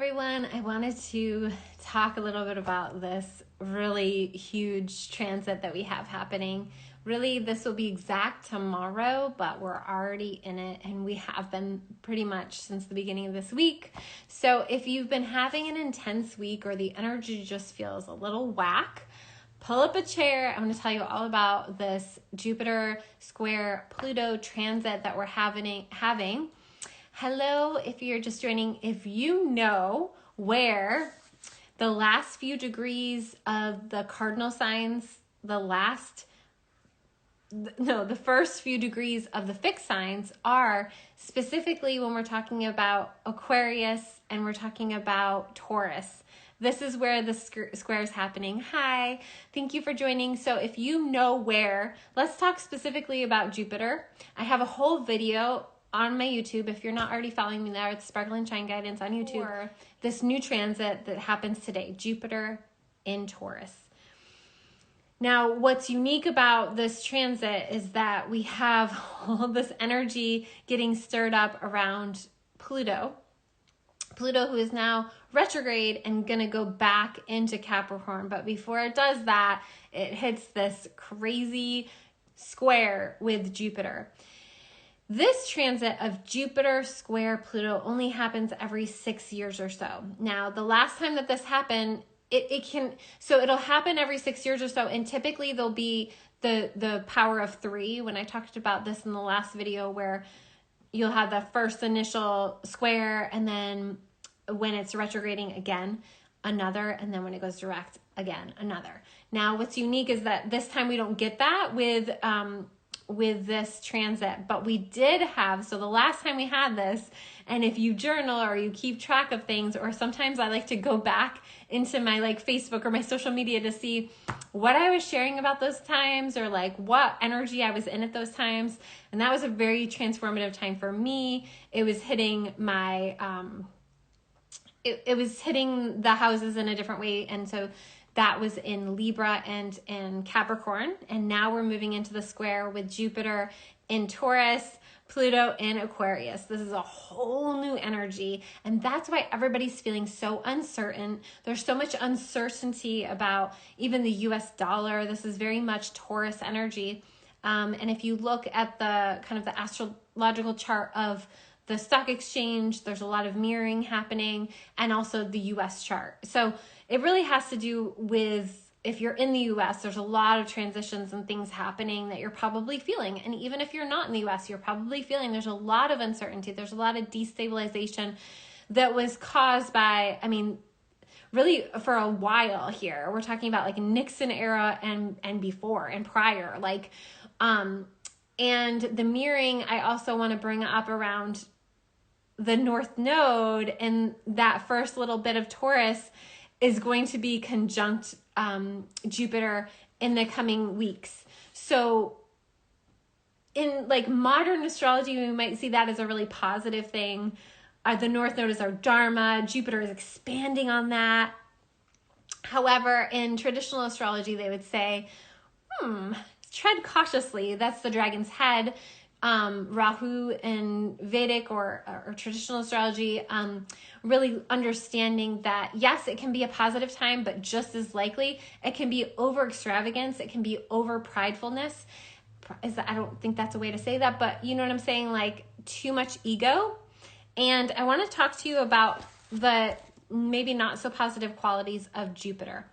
everyone. I wanted to talk a little bit about this really huge transit that we have happening. Really, this will be exact tomorrow, but we're already in it, and we have been pretty much since the beginning of this week. So if you've been having an intense week or the energy just feels a little whack, pull up a chair. I'm going to tell you all about this Jupiter square Pluto transit that we're having. Hello, if you're just joining, if you know where the last few degrees of the cardinal signs, the first few degrees of the fixed signs are, specifically when we're talking about Aquarius and we're talking about Taurus. This is where the square is happening. Hi, thank you for joining. So if you know where, let's talk specifically about Jupiter. I have a whole video on my YouTube. If you're not already following me there, it's Sparkle and Shine Guidance on YouTube. Or this new transit that happens today, Jupiter in Taurus. Now, what's unique about this transit is that we have all this energy getting stirred up around Pluto. Pluto, who is now retrograde and going to go back into Capricorn. But before it does that, it hits this crazy square with Jupiter. This transit of Jupiter square Pluto only happens every 6 years or so. Now, the last time that this happened, it'll happen every 6 years or so, and typically there'll be the power of 3. When I talked about this in the last video, where you'll have the first initial square, and then when it's retrograding again, another, and then when it goes direct again, another. Now, what's unique is that this time we don't get that with this transit, but we did have, so the last time we had this, and if you journal or you keep track of things, or sometimes I like to go back into my Facebook or my social media to see what I was sharing about those times, or what energy I was in at those times. And that was a very transformative time for me. It was hitting my, it was hitting the houses in a different way. And so that was in Libra and in Capricorn. And now we're moving into the square with Jupiter in Taurus, Pluto in Aquarius. This is a whole new energy. And that's why everybody's feeling so uncertain. There's so much uncertainty about even the US dollar. This is very much Taurus energy. And if you look at the kind of the astrological chart of the stock exchange, there's a lot of mirroring happening, and also the US chart. So it really has to do with, if you're in the US, there's a lot of transitions and things happening that you're probably feeling. And even if you're not in the US, you're probably feeling there's a lot of uncertainty. There's a lot of destabilization that was caused by, really for a while here. We're talking about Nixon era and before and prior. And the mirroring, I also want to bring up around the North Node, and that first little bit of Taurus is going to be conjunct Jupiter in the coming weeks. So in modern astrology, we might see that as a really positive thing. The North Node is our Dharma. Jupiter is expanding on that. However, in traditional astrology, they would say, tread cautiously. That's the dragon's head. Rahu in Vedic or traditional astrology, really understanding that, yes, it can be a positive time, but just as likely, it can be over extravagance. It can be over pridefulness. I don't think that's a way to say that, but you know what I'm saying? Too much ego. And I want to talk to you about the maybe not so positive qualities of Jupiter.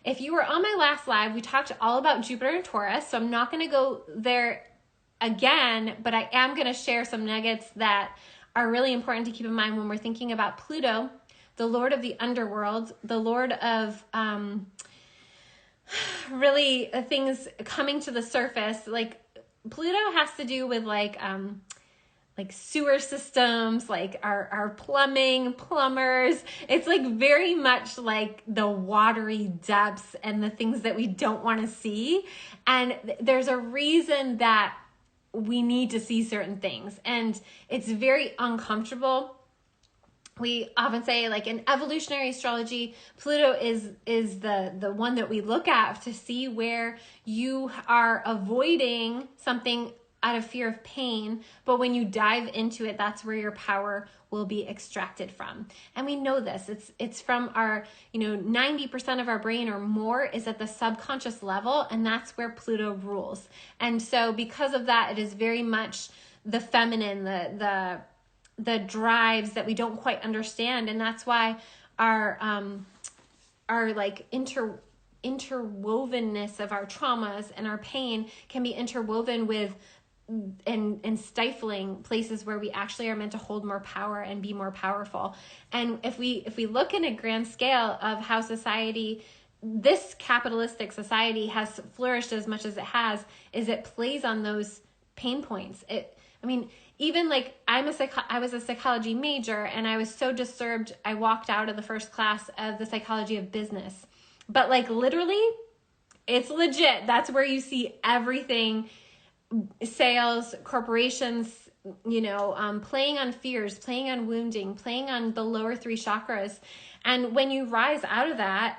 If you were on my last live, we talked all about Jupiter and Taurus, so I'm not going to go there again, but I am going to share some nuggets that are really important to keep in mind when we're thinking about Pluto, the lord of the underworld, the lord of really things coming to the surface. Pluto has to do with sewer systems, our plumbing, plumbers. It's very much the watery depths and the things that we don't want to see. And there's a reason that we need to see certain things, and it's very uncomfortable. We often say, in evolutionary astrology, Pluto is the one that we look at to see where you are avoiding something out of fear of pain, but when you dive into it, that's where your power will be extracted from. And we know this. It's from our, 90% of our brain or more is at the subconscious level, and that's where Pluto rules. And so because of that, it is very much the feminine, the drives that we don't quite understand. And that's why our like interwovenness of our traumas and our pain can be interwoven with and stifling places where we actually are meant to hold more power and be more powerful. And if we look in a grand scale of how society, this capitalistic society, has flourished as much as it has, is it plays on those pain points. Even like I was a psychology major, and I was so disturbed I walked out of the first class of the psychology of business. But like literally, it's legit. That's where you see everything, sales, corporations, playing on fears, playing on wounding, playing on the lower 3 chakras. And when you rise out of that,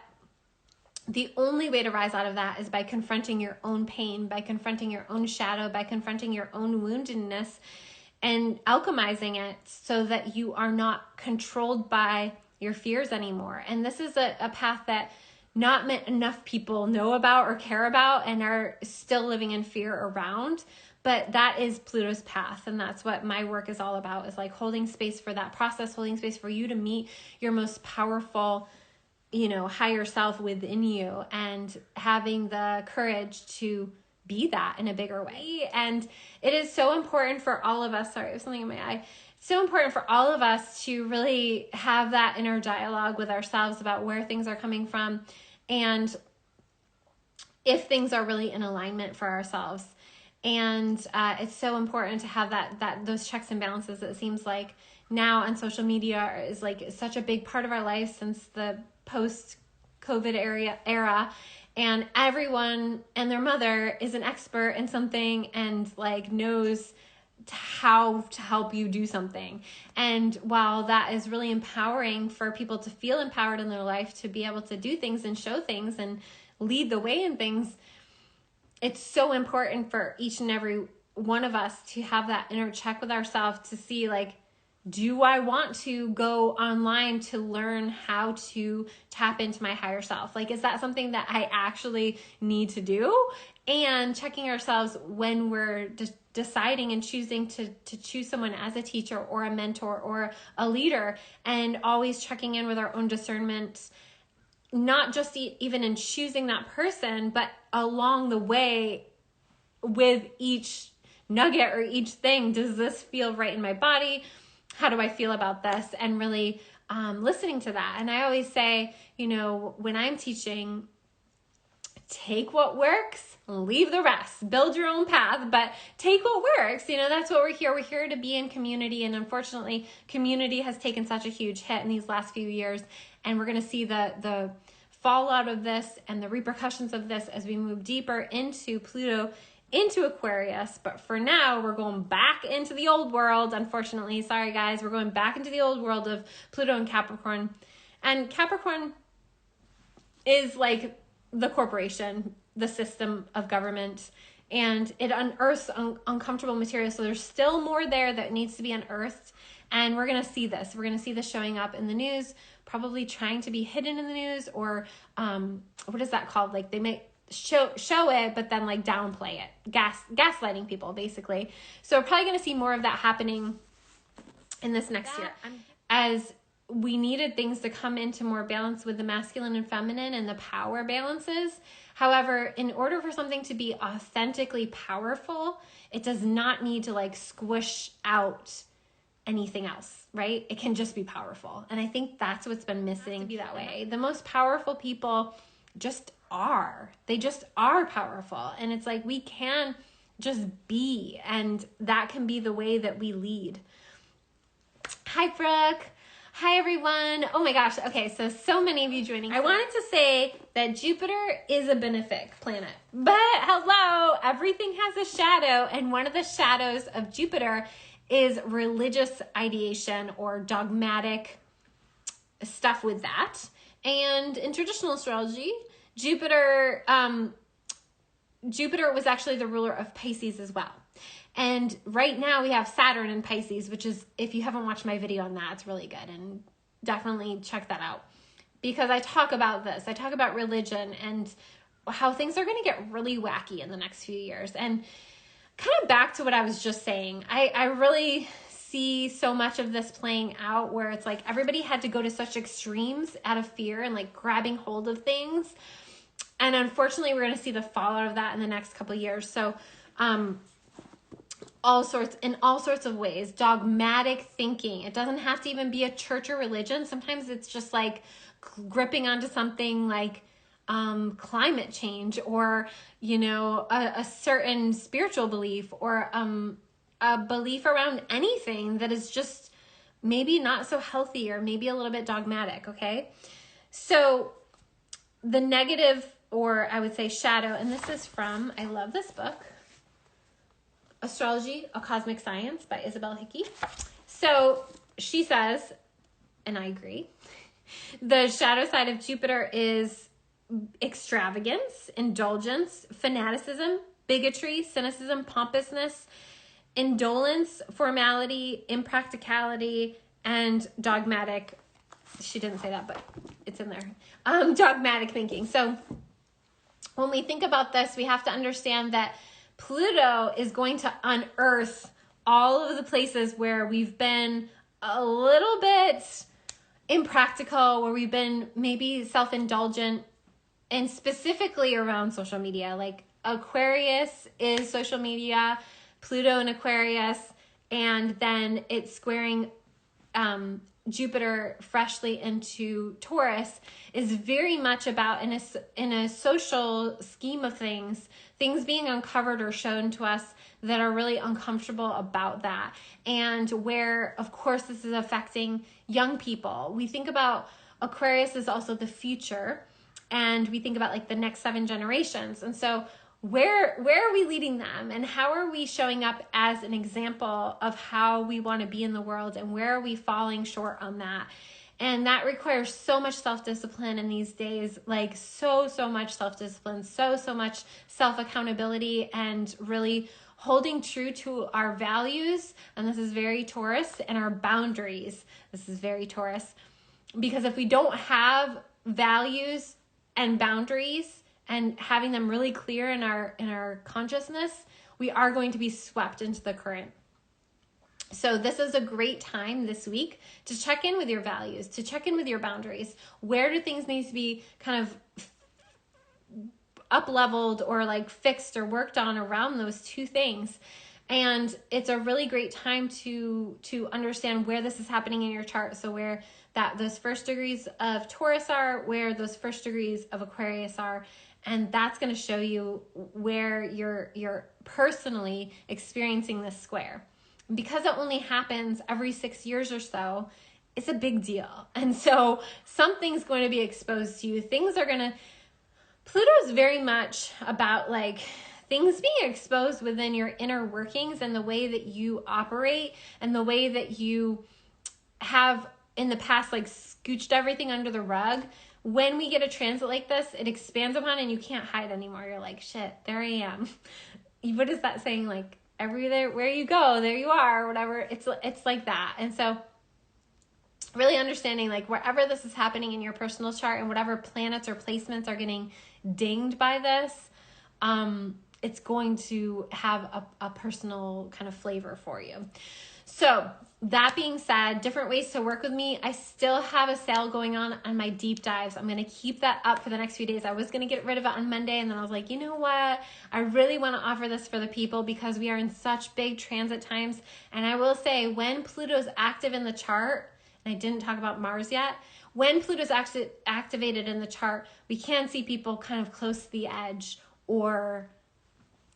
the only way to rise out of that is by confronting your own pain, by confronting your own shadow, by confronting your own woundedness and alchemizing it so that you are not controlled by your fears anymore. And this is a path that not enough people know about or care about and are still living in fear around. But that is Pluto's path. And that's what my work is all about, is like holding space for that process, holding space for you to meet your most powerful, higher self within you, and having the courage to be that in a bigger way. And it is so important for all of us. Sorry, there's something in my eye. So important for all of us to really have that inner dialogue with ourselves about where things are coming from and if things are really in alignment for ourselves. And it's so important to have that those checks and balances. It seems like now on social media is like such a big part of our life since the post-COVID era. And everyone and their mother is an expert in something and like knows how to help you do something. And while that is really empowering for people to feel empowered in their life, to be able to do things and show things and lead the way in things, it's so important for each and every one of us to have that inner check with ourselves to see, like, do I want to go online to learn how to tap into my higher self? Like, is that something that I actually need to do? And checking ourselves when we're deciding and choosing to choose someone as a teacher or a mentor or a leader, and always checking in with our own discernment, not just even in choosing that person, but along the way with each nugget or each thing. Does this feel right in my body? How do I feel about this? And really listening to that. And I always say, when I'm teaching, take what works, leave the rest, build your own path, but take what works. That's what we're here. We're here to be in community. And unfortunately, community has taken such a huge hit in these last few years. And we're going to see the fallout of this and the repercussions of this as we move deeper into Pluto, into Aquarius. But for now, we're going back into the old world. Unfortunately, sorry guys, we're going back into the old world of Pluto and Capricorn. And Capricorn is like the corporation, the system of government, and it unearths uncomfortable material. So there's still more there that needs to be unearthed. And we're going to see this. We're going to see this showing up in the news, probably trying to be hidden in the news, or what is that called? Like they may show it, but then like downplay it, gaslighting people basically. So we're probably going to see more of that happening in this next year, as we needed things to come into more balance with the masculine and feminine and the power balances. However, in order for something to be authentically powerful, it does not need to like squish out anything else, right? It can just be powerful. And I think that's what's been missing to be that way. The most powerful people just are. They just are powerful. And it's like we can just be, and that can be the way that we lead. Hi, Brooke. Hi, everyone. Oh my gosh. Okay, so many of you joining. I wanted to say that Jupiter is a benefic planet, but hello, everything has a shadow, and one of the shadows of Jupiter is religious ideation or dogmatic stuff with that. And in traditional astrology, Jupiter was actually the ruler of Pisces as well. And right now we have Saturn in Pisces, which is, if you haven't watched my video on that, it's really good. And definitely check that out. Because I talk about this. I talk about religion and how things are going to get really wacky in the next few years. And kind of back to what I was just saying, I really see so much of this playing out where it's like everybody had to go to such extremes out of fear and like grabbing hold of things. And unfortunately, we're going to see the fallout of that in the next couple of years. So, all sorts of ways, dogmatic thinking. It doesn't have to even be a church or religion. Sometimes it's just like gripping onto something like climate change, or, you know, a certain spiritual belief, or a belief around anything that is just maybe not so healthy or maybe a little bit dogmatic. Okay. So the negative, or I would say shadow, and this is from, I love this book, Astrology, A Cosmic Science by Isabel Hickey. So she says, and I agree, the shadow side of Jupiter is extravagance, indulgence, fanaticism, bigotry, cynicism, pompousness, indolence, formality, impracticality, and dogmatic. She didn't say that, but it's in there. Dogmatic thinking. So when we think about this, we have to understand that Pluto is going to unearth all of the places where we've been a little bit impractical, where we've been maybe self-indulgent, and specifically around social media. Like Aquarius is social media, Pluto in Aquarius, and then it's squaring Jupiter freshly into Taurus, is very much about, in a social scheme of things being uncovered or shown to us that are really uncomfortable about that. And where, of course, this is affecting young people. We think about Aquarius is also the future, and we think about like the next 7 generations. And so where are we leading them, and how are we showing up as an example of how we want to be in the world, and where are we falling short on that? And that requires so much self-discipline in these days, like so much self-discipline, so much self-accountability, and really holding true to our values. And this is very Taurus, and our boundaries. This is very Taurus, because if we don't have values and boundaries and having them really clear in our consciousness, we are going to be swept into the current. So this is a great time this week to check in with your values, to check in with your boundaries. Where do things need to be kind of up-leveled or like fixed or worked on around those two things? And it's a really great time to understand where this is happening in your chart. So where those first degrees of Taurus are, where those first degrees of Aquarius are, and that's going to show you where you're personally experiencing this square. Because it only happens every 6 years or so, it's a big deal. And so something's going to be exposed to you. Pluto is very much about like things being exposed within your inner workings, and the way that you operate, and the way that you have in the past like scooched everything under the rug. When we get a transit like this, it expands upon, and you can't hide anymore. You're like, shit, there I am. What is that saying? Like, everywhere where you go, there you are, or whatever. It's like that. And so really understanding like wherever this is happening in your personal chart, and whatever planets or placements are getting dinged by this, it's going to have a personal kind of flavor for you. So that being said, different ways to work with me. I still have a sale going on my deep dives. I'm going to keep that up for the next few days. I was going to get rid of it on Monday, and then I was like, you know what? I really want to offer this for the people, because we are in such big transit times. And I will say, when Pluto's active in the chart, and I didn't talk about Mars yet, when Pluto's activated in the chart, we can see people kind of close to the edge, or,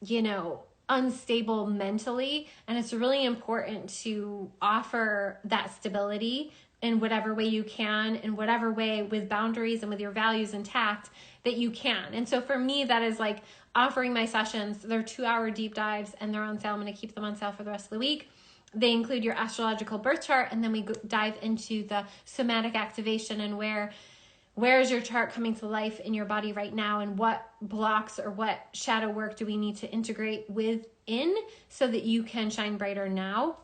you know, unstable mentally. And it's really important to offer that stability in whatever way you can, in whatever way, with boundaries and with your values intact, that you can. And so for me, that is like offering my sessions. They're 2-hour deep dives, and they're on sale. I'm going to keep them on sale for the rest of the week. They include your astrological birth chart, and then we dive into the somatic activation, and where where is your chart coming to life in your body right now, and what blocks or what shadow work do we need to integrate within so that you can shine brighter now.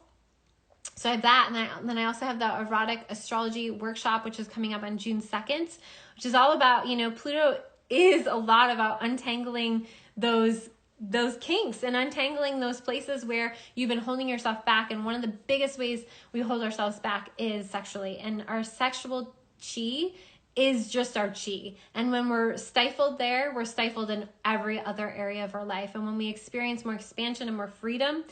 So I have that, and then I also have the erotic astrology workshop, which is coming up on June 2nd, which is all about, Pluto is a lot about untangling those kinks and untangling those places where you've been holding yourself back. And one of the biggest ways we hold ourselves back is sexually, and our sexual chi is just our chi. And when we're stifled there, we're stifled in every other area of our life. And when we experience more expansion and more freedom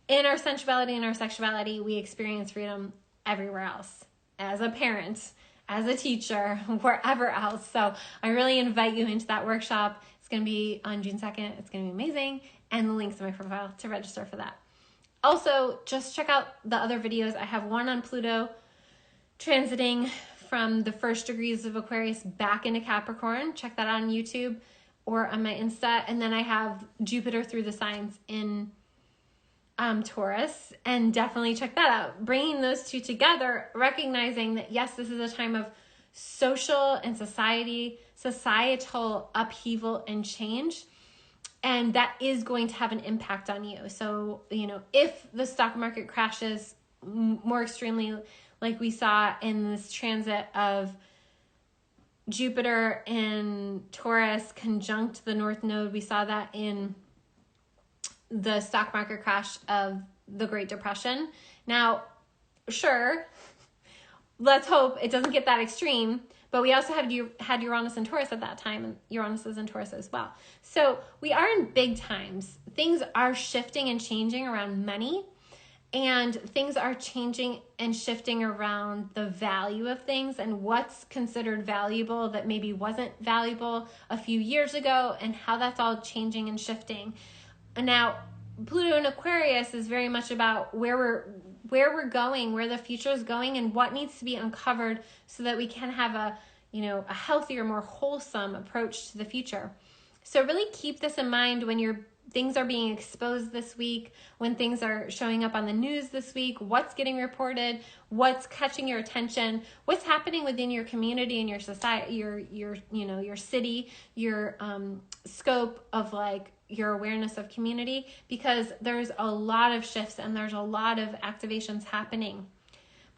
in our sensuality and our sexuality, we experience freedom everywhere else, as a parent, as a teacher, wherever else. So I really invite you into that workshop. It's going to be on June 2nd. It's going to be amazing. And the link's in my profile to register for that. Also, just check out the other videos. I have one on Pluto transiting from the first degrees of Aquarius back into Capricorn. Check that out on YouTube or on my Insta. And then I have Jupiter through the signs in Taurus, and definitely check that out. Bringing those two together, recognizing that yes, this is a time of social and societal upheaval and change, and that is going to have an impact on you. So, if the stock market crashes more extremely, like we saw in this transit of Jupiter in Taurus conjunct the North Node, we saw that in the stock market crash of the Great Depression. Now, sure, let's hope it doesn't get that extreme, but we also had Uranus and Taurus at that time, and Uranus is in Taurus as well. So we are in big times. Things are shifting and changing around money, and things are changing and shifting around the value of things and what's considered valuable that maybe wasn't valuable a few years ago, and how that's all changing and shifting. And now Pluto in Aquarius is very much about where we're going, where the future is going, and what needs to be uncovered so that we can have a healthier, more wholesome approach to the future. So really keep this in mind when things are being exposed this week, when things are showing up on the news this week, what's getting reported, what's catching your attention, what's happening within your community and your society, your city, your scope of your awareness of community, because there's a lot of shifts and there's a lot of activations happening.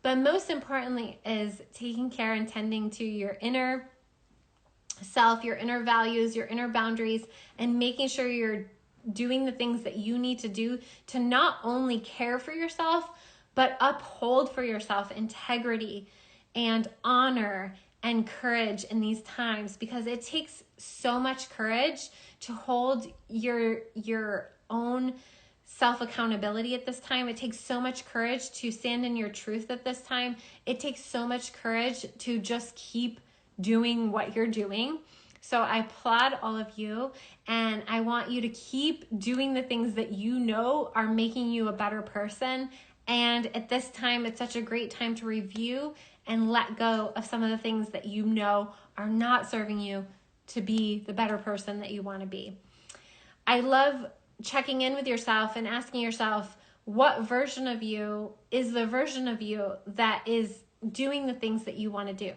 But most importantly is taking care and tending to your inner self, your inner values, your inner boundaries, and making sure you're doing the things that you need to do to not only care for yourself, but uphold for yourself integrity and honor and courage in these times, because it takes so much courage to hold your own self-accountability at this time. It takes so much courage to stand in your truth at this time. It takes so much courage to just keep doing what you're doing. So I applaud all of you, and I want you to keep doing the things that you know are making you a better person. And at this time, it's such a great time to review and let go of some of the things that you know are not serving you to be the better person that you want to be. I love checking in with yourself and asking yourself, what version of you is the version of you that is doing the things that you want to do?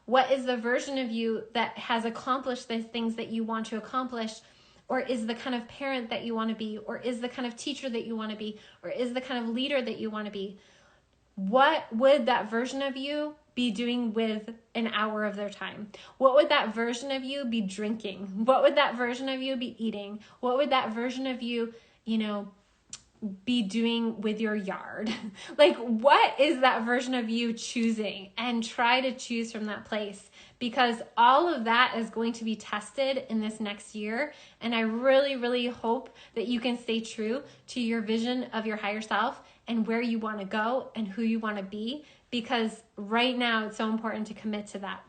What is the version of you that has accomplished the things that you want to accomplish, or is the kind of parent that you want to be, or is the kind of teacher that you want to be, or is the kind of leader that you want to be? What would that version of you be doing with an hour of their time? What would that version of you be drinking? What would that version of you be eating? What would that version of you, be doing with your yard? What is that version of you choosing? And try to choose from that place, because all of that is going to be tested in this next year. And I really, really hope that you can stay true to your vision of your higher self and where you want to go and who you want to be, because right now it's so important to commit to that.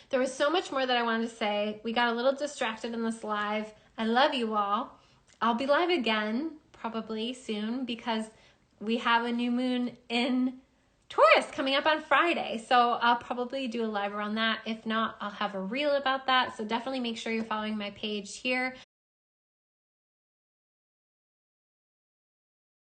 There was so much more that I wanted to say. We got a little distracted in this live. I love you all. I'll be live again probably soon, because we have a new moon in Taurus coming up on Friday. So I'll probably do a live around that. If not, I'll have a reel about that. So definitely make sure you're following my page here